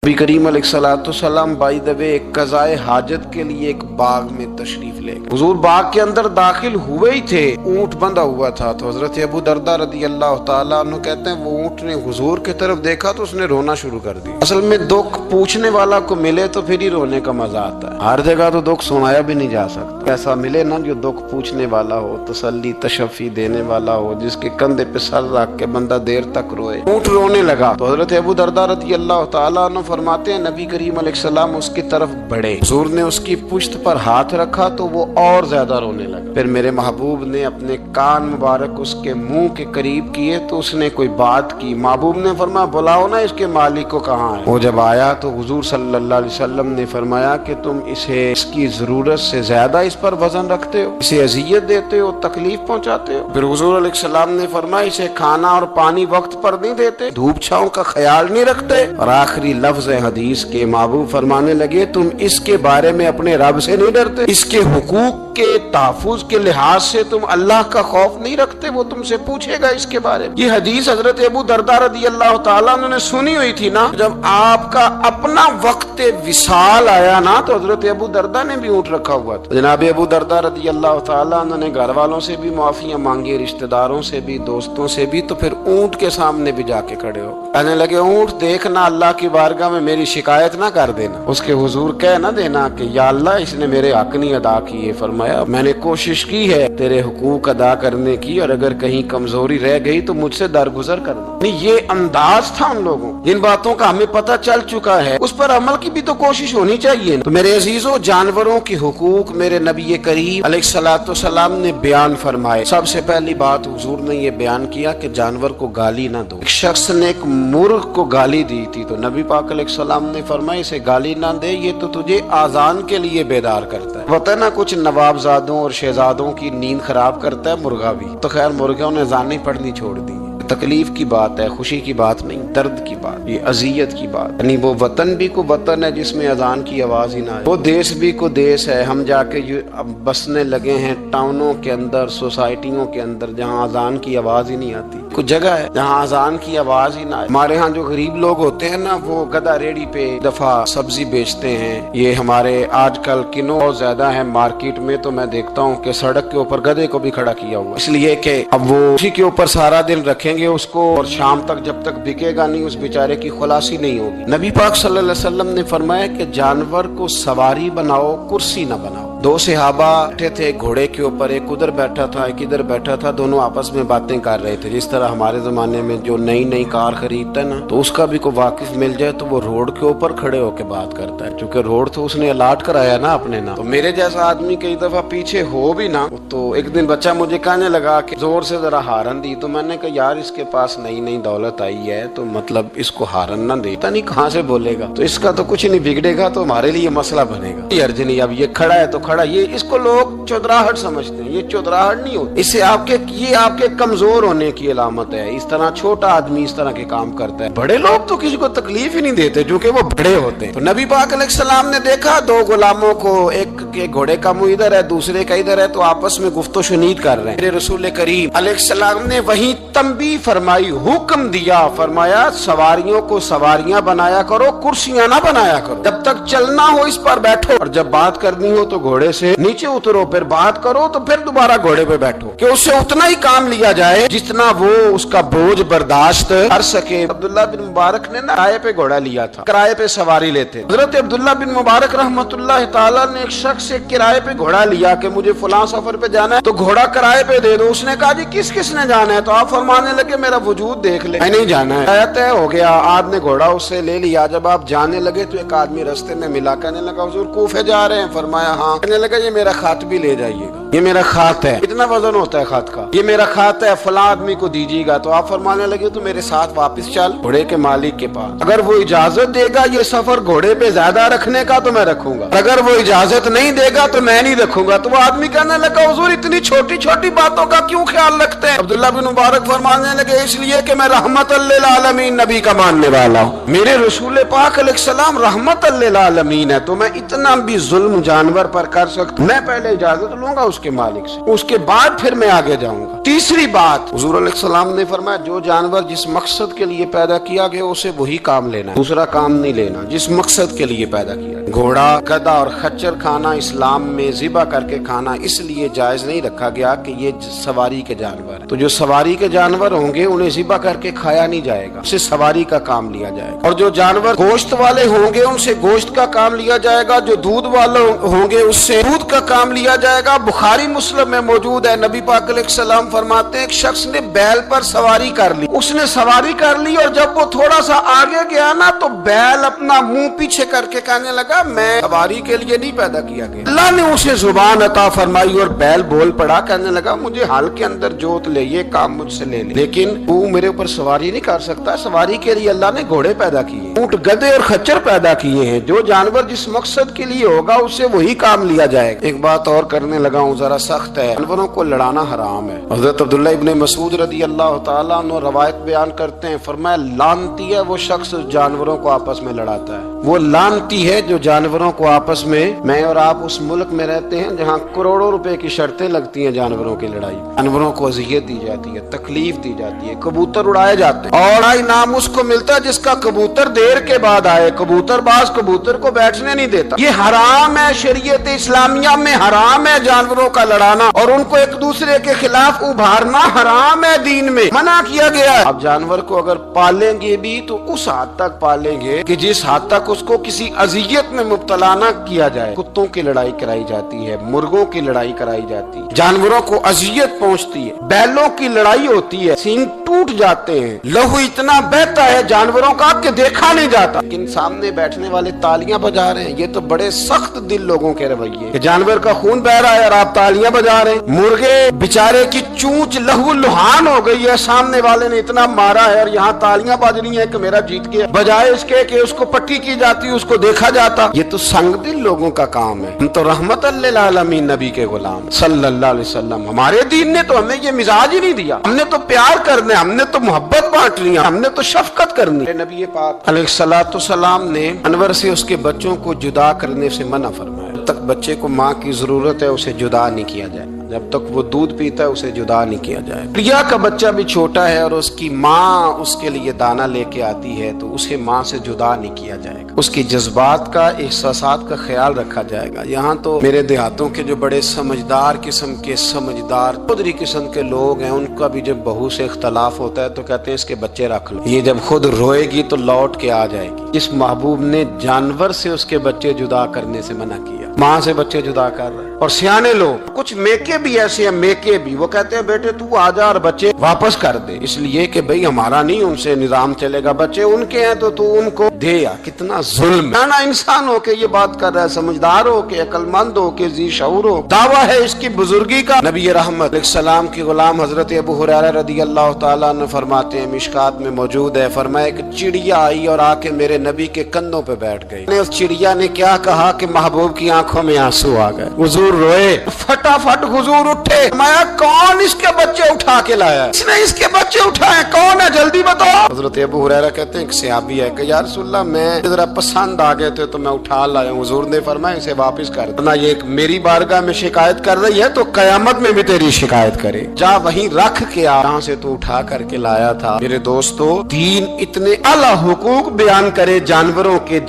नबी करीम अलैहिस्सलाम by the way कज़ाए हाजत के लिए एक बाग में तशरीफ ले गए। हुजूर बाग के अंदर दाखिल हुए ही थे, ऊंट बंधा हुआ था। तो हजरत अबू दरदा रदी अल्लाह तआला अन्हु कहते हैं वो ऊंट ने हुजूर की तरफ देखा तो उसने रोना शुरू कर दिया। असल में दुख पूछने वाला को मिले तो फिर ही रोने का मजा आता है, हर जगह तो दुख सुनाया भी नहीं जा सकता। ऐसा मिले ना जो दुख पूछने वाला हो, तसल्ली तशफ़ी देने वाला हो, जिसके कंधे पे सर रख के बंदा देर तक रोए। ऊंट रोने लगा तो हजरत अबू दरदा रदी अल्लाह तआला अन्हु फरमाते हैं नबी करीम अलैहिस्सलाम उसकी तरफ बढ़े, हुजूर ने उसकी पुश्त पर हाथ रखा तो वो और ज्यादा रोने लगा। फिर मेरे महबूब ने अपने कान मुबारक उसके मुंह के करीब किए तो उसने कोई बात की। महबूब ने फरमाया बुलाओ ना इसके मालिक को, कहाँ है। वो जब आया तो हुजूर सल्लल्लाहु अलैहि वसल्लम ने फरमाया कि तुम इसे इसकी जरूरत से ज्यादा इस पर वजन रखते हो, इसे अजियत देते हो, तकलीफ पहुंचाते हो। फिर हुजूर अलैहिस्सलाम ने फरमाया इसे खाना और पानी वक्त पर नहीं देते, धूप छांव का ख्याल नहीं रखते। और आखिरी लफ्ज हदीस के महबूब फरमाने लगे तुम इसके बारे में अपने रब से नहीं डरते, इसके हुकूक के तहफ़्फ़ुज़ के लिहाज से तुम अल्लाह का खौफ नहीं रखते, वो तुमसे पूछेगा इसके बारे में। ये हदीस हजरत अबू दरदा रदी अल्लाह तआला ने सुनी हुई थी ना। जब आपका अपना वक्त विसाल आया ना तो हजरत अबू दरदा ने भी ऊँट रखा हुआ था। जनाब अबू दरदा रदी अल्लाह तआला ने घर वालों से भी माफियां मांगी, रिश्तेदारों से भी, दोस्तों से भी। तो फिर ऊँट के सामने भी जाके खड़े हो, कहने लगे ऊँट देखना अल्लाह की बारगाह में मेरी शिकायत ना कर देना, उसके हुजूर कह ना देना कि या अल्लाह इसने मेरे हक नहीं अदा किए। फरमाया मैंने कोशिश की है तेरे हुकूक अदा करने की, और अगर कहीं कमजोरी रह गई तो मुझसे दरगुजर कर दो। नहीं, ये अंदाज था उन लोगों, जिन बातों का हमें पता चल चुका है उस पर अमल की भी तो कोशिश होनी चाहिए। तो मेरे अजीजों, जानवरों के हुकूक मेरे नबी करीम अलैहिस्सलाम ने बयान फरमाए। सबसे पहली बात हुजूर ने ये बयान किया कि जानवर को गाली ना दो। एक शख्स ने एक मुर्ग को गाली दी थी तो नबी पाक अलैहिस्सलाम ने फरमाया इसे गाली ना दे, ये तो तुझे आजान के लिए बेदार करता है। पता ना कुछ नवाबजादों और शहजादों की नींद खराब करता है मुर्गा भी। तो खैर मुर्गों ने जानें पढ़नी छोड़ दी। तकलीफ की बात है, खुशी की बात नहीं, दर्द की बात, ये अजियत की बात। यानी वो वतन भी को वतन है जिसमें अजान की आवाज ही ना आए, वो देश भी को देश है। हम जाके अब बसने लगे हैं टाउनों के अंदर, सोसाइटियों के अंदर, जहाँ अजान की आवाज ही नहीं आती। कुछ जगह है जहाँ अजान की आवाज ही ना आए। हमारे यहाँ जो गरीब लोग होते हैं ना, वो गधा रेडी पे दफा सब्जी बेचते हैं। ये हमारे आजकल किनो बहुत ज्यादा है मार्केट में, तो मैं देखता हूँ कि सड़क के ऊपर गधे को भी खड़ा किया हुआ, इसलिए कि अब वो उसी के ऊपर सारा दिन रखेंगे उसको, और शाम तक जब तक बिकेगा नहीं उस बेचारे की खुलासी नहीं होगी। नबी पाक सल्लल्लाहु अलैहि वसल्लम ने फरमाया कि जानवर को सवारी बनाओ, कुर्सी न बनाओ। दो सहाबा बैठे थे घोड़े के ऊपर, एक उधर बैठा था एक इधर बैठा था, दोनों आपस में बातें कर रहे थे। जिस तरह हमारे जमाने में जो नई नई कार खरीदता है ना, तो उसका भी कोई वाकिफ मिल जाए तो वो रोड के ऊपर खड़े होकर बात करता है, क्योंकि रोड तो उसने अलाट कराया ना अपने नाम। तो मेरे जैसा आदमी कई दफा पीछे हो भी ना, तो एक दिन बच्चा मुझे कहने लगा कि जोर से जरा हारन दी। तो मैंने कहा यार इसके पास नई नई दौलत आई है तो मतलब इसको हारन ना दे, पता नहीं कहाँ से बोलेगा, तो इसका तो कुछ नहीं बिगड़ेगा, तो हमारे लिए मसला बनेगा। ये अर्ज नहीं, अब ये खड़ा है तो खड़ा, ये इसको लोग चौधराहट समझते हैं, ये चौधराहट नहीं होती। इससे ये आपके कमजोर होने की अलामत है। इस तरह छोटा आदमी इस तरह के काम करता है। बड़े लोग तो किसी को तकलीफ ही नहीं देते क्योंकि वो बड़े होते हैं। तो नबी पाक अलैहिस्सलाम ने देखा दो गुलामों को, एक के घोड़े का मुंह इधर है दूसरे का इधर है, तो आपस में गुफ्तो शुनीद कर रहे हैं। मेरे रसूल करीम अलैहिस्सलाम ने वही तंबीह फरमाई, हुक्म दिया, फरमाया सवारियों को सवारियां बनाया करो, कुर्सियां ना बनाया करो। जब तक चलना हो इस पर बैठो, और जब बात करनी हो तो घोड़े से नीचे उतरो, फिर बात करो तो फिर दोबारा घोड़े पे बैठो, कि उससे उतना ही काम लिया जाए जितना वो उसका बोझ बर्दाश्त कर सके। अब्दुल्ला बिन मुबारक ने ना किराए पे घोड़ा लिया था, किराए पे सवारी लेते। हजरत अब्दुल्ला बिन मुबारक रहमतुल्लाह ताला ने एक शख्स से किराए पे घोड़ा लिया कि मुझे फलां सफर पे जाना है तो घोड़ा किराए पे दे दो। उसने कहा जी किस किसने जाना है? तो आप फरमाने लगे मेरा वजूद देख ले, नहीं जाना है। तय हो गया, आदमी घोड़ा उससे ले लिया। जब आप जाने लगे तो एक आदमी रास्ते में मिला, कहने लगा हुजूर कूफे जा रहे हैं? फरमाया हाँ। कहने लगा ये मेरा खात भी ले जाइएगा, ये मेरा खात है। कितना वजन होता है खात का? ये मेरा खात है, फला आदमी को दीजिएगा। तो आप फरमाने लगे तो मेरे साथ वापस चल घोड़े के मालिक के पास, अगर वो इजाजत देगा ये सफर घोड़े पे ज्यादा रखने का तो मैं रखूंगा, अगर वो इजाजत नहीं देगा तो मैं नहीं रखूंगा। तो वो आदमी कहने लगा हुजूर इतनी छोटी छोटी बातों का क्यों ख्याल रखते हैं? अब्दुल्ला बिन मुबारक फरमाने लगे इसलिए कि मैं रहमतल लिल आलमीन नबी का मानने वाला हूँ, मेरे रसूल पाक अलैहिस्सलाम रहमतल लिल आलमीन है, तो मैं इतना भी जुल्म जानवर पर कर सकता, मैं पहले इजाजत लूंगा उसके मालिक से, उसके बाद फिर मैं आगे जाऊंगा। तीसरी बात, हुजूर अलैहिस्सलाम ने फरमाया जो जानवर जिस मकसद के लिए पैदा किया गया उसे वही काम लेना है, दूसरा काम नहीं लेना जिस मकसद के लिए पैदा किया। घोड़ा, गधा और खच्चर खाना इस्लाम में ज़िबा करके खाना इसलिए जायज नहीं रखा गया कि ये सवारी के जानवर है, तो जो सवारी के जानवर होंगे उन्हें ज़िबा करके खाया नहीं जाएगा, उससे सवारी का काम लिया जाएगा। और जो जानवर गोश्त वाले होंगे उनसे गोश्त का काम लिया जाएगा, जो दूध वाले होंगे उससे दूध का काम लिया जाएगा। बुखारी मुस्लिम में मौजूद है, नबी पाक अलैहिस्सलाम फरमाते हैं एक शख्स ने बैल पर सवारी कर ली, उसने सवारी कर ली और जब वो थोड़ा सा आगे गया ना तो बैल अपना मुंह पीछे करके कहने लगा मैं सवारी के लिए नहीं पैदा किया गया। अल्लाह ने उसे जुबान अता फरमाई और बैल बोल पड़ा, कहने लगा मुझे हाल के अंदर जोत ले, ये काम मुझसे ले, लेकिन तू मेरे ऊपर सवारी नहीं कर सकता। सवारी के लिए अल्लाह ने घोड़े पैदा किए, ऊंट, गधे और खच्चर पैदा किए हैं। जो जानवर जिस मकसद के लिए होगा उससे वही काम लिया जाएगा। एक बात और करने लगा हूँ, जरा सख्त है, जानवरों को लड़ाना हराम है। हज़रत अब्दुल्लाह इब्ने मसूद रदी अल्लाह ताला अन्हु रवायत बयान करते हैं, फरमाया लानती है वो शख्स जानवरों को आपस में लड़ाता है, वो लानती है जो जानवरों को आपस में। मैं और आप उस मुल्क में रहते हैं जहाँ करोड़ों रुपए की शर्तें लगती हैं जानवरों की लड़ाई, जानवरों को अज़ियत दी जाती है, तकलीफ दी जाती है, कबूतर उड़ाए जाते हैं और इनाम उसको मिलता है जिसका कबूतर देर के बाद आए। कबूतरबाज कबूतर को बैठने नहीं देता। ये हराम है, शरीयत इस्लामिया में हराम है जानवरों का लड़ाना और उनको एक दूसरे के खिलाफ उभारना हराम है, दीन में मना किया गया है। अब जानवर को अगर पालेंगे भी तो उस हद तक पालेंगे कि जिस हद तक उसको किसी अजियत में मुब्तला न किया जाए। कुत्तों की लड़ाई कराई जाती है, मुर्गों की लड़ाई कराई जाती है, जानवरों को अजियत पहुंचती है, बैलों की लड़ाई होती है, सींग टूट जाते हैं, लहू इतना बहता है जानवरों का कि देखा नहीं जाता, लेकिन सामने बैठने वाले तालियां बजा रहे हैं। ये तो बड़े सख्त दिल लोगों के रवैये कि जानवर का खून बह रहा है और आप तालियां बजा रहे हैं। मुर्गे बेचारे की चूंच लहू लुहान हो गई है, सामने वाले ने इतना मारा है और यहाँ तालियां बज रही है कि मेरा जीत गया, बजाय इसके कि उसको पट्टी की जाती, उसको देखा जाता। ये तो संग दिल लोगों का काम है। हम तो रहमतल लिल आलमीन नबी के गुलाम सल्लल्लाहु अलैहि वसल्लम, हमारे दीन ने तो हमें ये मिजाज ही नहीं दिया। हमने तो प्यार करने, हमने तो मोहब्बत बांटनी, हमने तो शफकत करनी। नबी पाक अलैहिस्सलातु सलाम ने जानवर से उसके बच्चों को जुदा करने से मना फरमाया। जब तक बच्चे को माँ की जरूरत है उसे जुदा नहीं किया जाए, जब तक वो दूध पीता है उसे जुदा नहीं किया जाए। प्रिया का बच्चा भी छोटा है और उसकी माँ उसके लिए दाना लेके आती है तो उसे माँ से जुदा नहीं किया जाएगा, उसकी जज्बात का, एहसासात का ख्याल रखा जाएगा। यहाँ तो मेरे देहातों के जो बड़े समझदार किस्म के, समझदार खुदरी किस्म के लोग हैं, उनका भी जब बहू से इख्तलाफ होता है तो कहते हैं इसके बच्चे रख लो, ये जब खुद रोएगी तो लौट के आ जाएगी। इस महबूब ने जानवर से उसके बच्चे जुदा करने से मना किया, माँ से बच्चे जुदा कर रहे हैं। और सियाने लोग, कुछ मेके भी ऐसे हैं, मेके भी, वो कहते हैं बेटे तू आ जा और बच्चे वापस कर दे, इसलिए कि भाई हमारा नहीं उनसे निजाम चलेगा, बच्चे उनके हैं तो तू उनको दे। या कितना जुल्म, ना इंसान हो के ये बात कर रहा है, समझदार हो के, अक्लमंद हो के, जी शऊर हो, दावा है इसकी बुजुर्गी का। नबी रहमत अलैहिस्सलाम के गुलाम हजरत अबू हुरैरा रदी अल्लाह ताला अन्हु फरमाते हैं, मिशकात में मौजूद है, फरमाया एक चिड़िया आई और आके मेरे नबी के कंधों पे बैठ गई। उस चिड़िया ने क्या कहा कि महबूब की आंखों में आंसू आ गए, हुजूर रोए, फटाफट हुजूर उठे, मैं कौन इसके बच्चे उठा के लाया, इसने इसके बच्चे उठाए, कौन है जल्दी बताओ। हजरत अबू हुरैरा कहते हैं एक सहाबी है कि या रसूलल्लाह मैं जरा पसंद आ गए थे तो मैं उठा लाया। हुजूर ने फरमाया इसे वापस कर देना, ये मेरी बारगाह में शिकायत कर रही है तो कयामत में भी तेरी शिकायत करे, जा वहीं रख के आ जहाँ से तू उठा करके लाया था। मेरे दोस्तों, दीन इतने आला हुकूक बयान करे जानवरों के,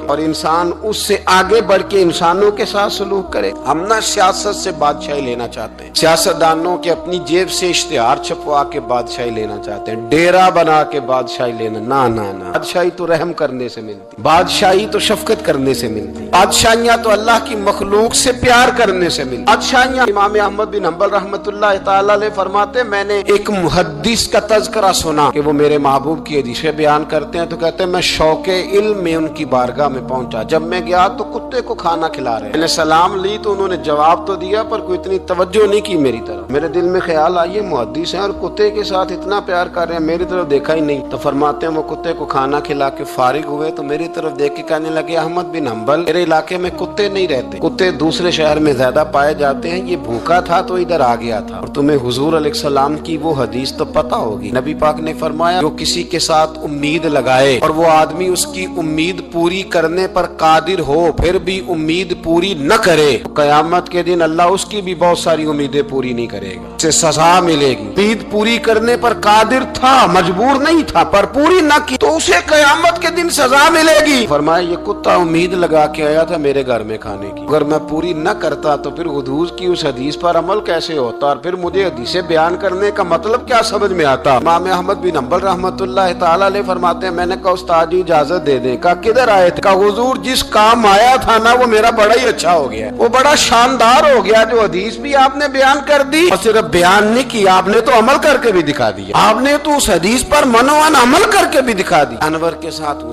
और इंसान उससे आगे बढ़ के इंसानों के साथ सलूक करे। हम ना सियासत से बादशाही लेना चाहते हैं, सियासतदानों के अपनी जेब से इश्तिहार छपवा के बादशाही लेना चाहते हैं, डेरा बना के बादशाही लेना, ना ना ना। बादशाही तो रहम करने से मिलती, बादशाही तो शफकत करने से मिलती, बादशाहियां तो अल्लाह की मखलूक से प्यार करने से मिलती। बादशाहियां, इमाम अहमद बिन हंबल रहमतुल्लाह तआला अलैह फरमाते, मैंने एक मुहद्दिस का तज़किरा सुना कि वो मेरे महबूब की हदीसें बयान करते हैं तो कहते हैं मैं शौके इल्म में उनकी बारगाह में पहुंचा, जब मैं गया तो कुत्ते को खाना खिला रहे, मैंने सलाम ली तो उन्होंने जवाब तो दिया पर कोई इतनी तवज्जो नहीं की मेरी तरफ। मेरे दिल में ख्याल आया मुहद्दिस हैं और कुत्ते के साथ इतना प्यार कर रहे हैं, मेरी तरफ देखा ही नहीं। तो फरमाते हैं वो कुत्ते को खाना खिला के फारिग हुए तो मेरी तरफ देख के कहने लगे, अहमद बिन हंबल, मेरे इलाके में कुत्ते नहीं रहते, कुत्ते दूसरे शहर में ज्यादा पाए जाते हैं, ये भूखा था तो इधर आ गया था। और तुम्हें हुजूर अलैहिस्सलाम की वो हदीस तो पता होगी, नबी पाक ने फरमाया जो किसी के साथ उम्मीद लगाए और वो आदमी उसकी उम्मीद पूरी करने पर कादिर हो फिर भी उम्मीद पूरी न करे, قیامت کے دن اللہ اس کی بھی بہت ساری امیدیں پوری نہیں کرے گا، اسے سزا ملے گی۔ امید پوری کرنے پر قادر تھا، مجبور نہیں تھا، پر پوری نہ کی تو اسے قیامت کے دن سزا ملے گی۔ فرمایا یہ کتا امید لگا کے آیا تھا میرے گھر میں کھانے کی، اگر میں پوری نہ کرتا تو پھر حضور کی اس حدیث پر عمل کیسے ہوتا، اور پھر مجھے حدیثیں بیان کرنے کا مطلب کیا سمجھ میں آتا۔ امام احمد بن حنبل رحمۃ اللہ تعالی علیہ فرماتے ہیں میں نے کہا استاد جی اجازت دے دیں۔ کہا کدھر آئے تھے؟ کہا حضور جس کام آیا تھا نا وہ میرا بڑا ہی اچھا ہو گیا، وہ بڑا شاندار ہو گیا، جو حدیث بھی آپ نے بیان کر دی، اور صرف بیان نہیں کی، آپ نے تو عمل کر کے بھی دکھا دیا، آپ نے تو اس حدیث پر منوان عمل کر کے بھی دکھا دی۔ انور کے ساتھ